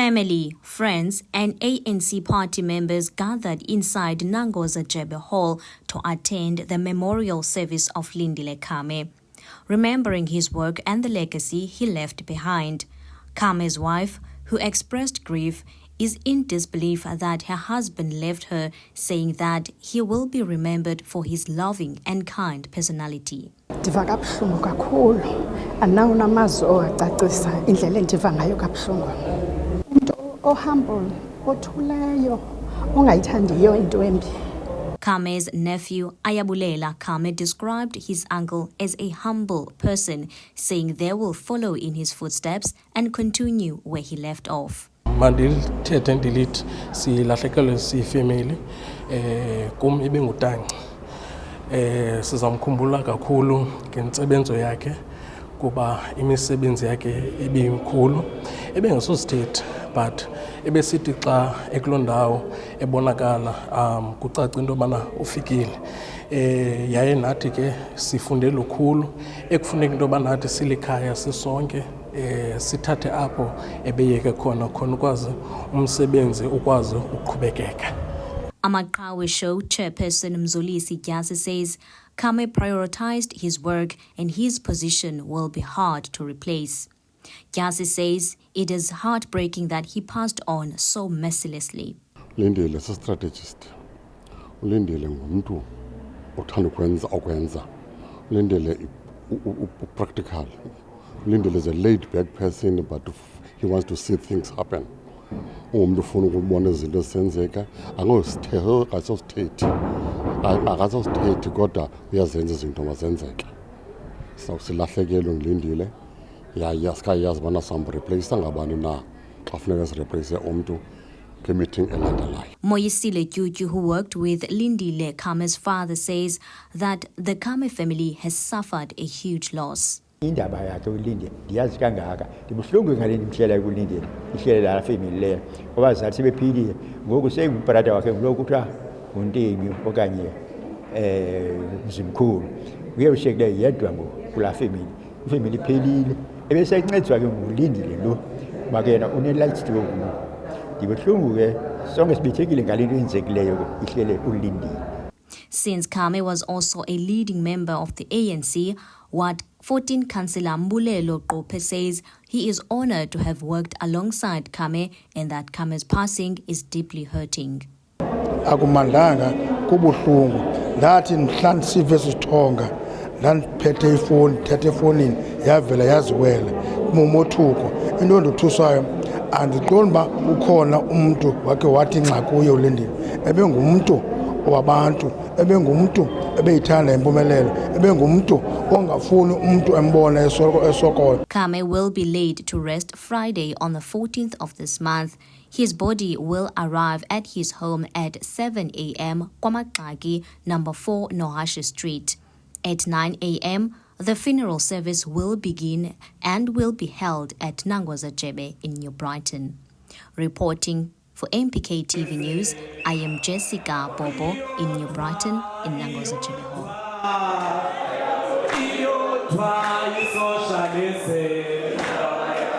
Family, friends, and ANC party members gathered inside Nangoza Jebe Hall to attend the memorial service of Lindile Kame, remembering his work and the legacy he left behind. Kame's wife, who expressed grief, is in disbelief that her husband left her, saying that he will be remembered for his loving and kind personality. Ndiva kabuhlungu kakhulu anawo namazwi owacacisa indlela endiva ngayo kabuhlungu. Umuntu ohumble othuleyo ongayithandiyo into embi. Kame's nephew Ayabulela Kame described his uncle as a humble person, saying they will follow in his footsteps and continue where he left off. Mandilithethe ndilithi silahlekelwe siyifamily kum ibingutanci sizamkhumbula kakhulu ngentsebenzo yakhe kuba imisebenzi yakhe ibimkhulu ebengasosithethi but ebesithi xa ekulondawo ebonakala kucaca into bana ufikile yaye nathi ke sifunde lukhulu ekufuneka into bana nathi silikhaya sisonke sithathe apho ebeyeke khona ukwazi umsebenzi ukwazi uqhubekeka. Amaqhawe Show chairperson Mzolisi Gyasi says Kame prioritized his work and his position will be hard to replace. Gyasi says it is heartbreaking that he passed on so mercilessly. Lindile is a strategist. Lindile ngumuntu othanda ukwenza. Lindile practical. Lindile is a laid-back person, but he wants to see things happen. Umuntu ufuna ukubona izinto zisenzeka akasosithethi kodwa uyazenza izinto mazenzeke. Silahlekelwe ngilindile yaye asikayazi bana samreplace ngabani na xa funeka sireplace umuntu meeting elandelayo. Moyisile Gyugyu, who worked with Lindile Kame's father, says that the Kame family has suffered a huge loss. Indaba yakhe uLindile ndiyazi kangaka ndibuhlungu ngale ndimhlela kuLindile ihlele la family leyo ngoba zathi sebephilile ngoku seyimbrother wakhe ngoku kuthiwa uNtemi okanye Mzimkhulu uye ushekile yedwa kula family ifamily iphelile ebeseyincedwa ke nguLindile lo makena une-light to ndibuhlungu ke sonke sibithekile ngale nto yenzekileyo ihlele uLindile. Since Kame was also a leading member of the ANC, Ward 14 Councillor Mbulelo Qope says he is honored to have worked alongside Kame and that Kame's passing is deeply hurting. Akumandlanga kubuhlungu ndathi mhla sive sithonga ndiphethe ifoni thathe efonini yavela yaziwela kumomothuko into endothusayo andiqondi uba ukhona umuntu wakhe wathi nxa kuye uLindile ebengumuntu wabantu ebengumuntu ebeyithanda impumelelo ebengumuntu ongafuni umuntu embona esokola. Kame will be laid to rest Friday on the 14th of this month. His body will arrive at his home at 7 a.m. Kwamaqagi, number 4 Nohashe Street. At 9 a.m., the funeral service will begin and will be held at Nangoza Jebe in New Brighton. Reporting for MPK TV News, I am Jessica Bobo in New Brighton in Nangoza Jebe Hall.